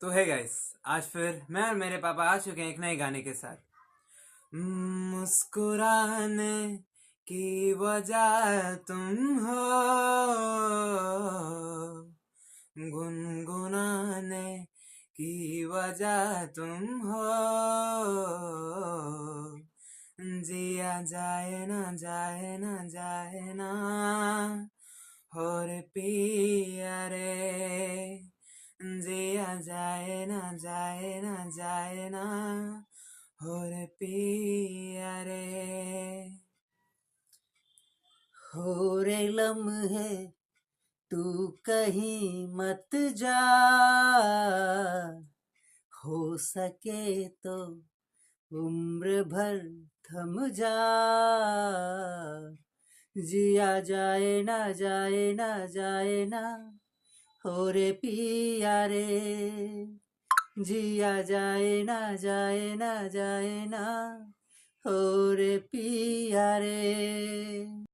तो है गाइस, आज फिर मैं और मेरे पापा आ चुके हैं एक नए गाने के साथ। मुस्कुराने की वजह तुम हो, गुनगुनाने की वजह तुम हो। जिया जाए ना जाए ना जाए ना, हो रे पिया रे। जिया जाए ना जाए ना जाए ना, हो रे पिया रे। हो रे लम्हे तू कहीं मत जा, हो सके तो उम्र भर थम जा। जिया जाए ना जाए ना जाए ना, हो रे पिया रे। जिया जाए ना जाए ना जाए ना, हो रे पिया रे।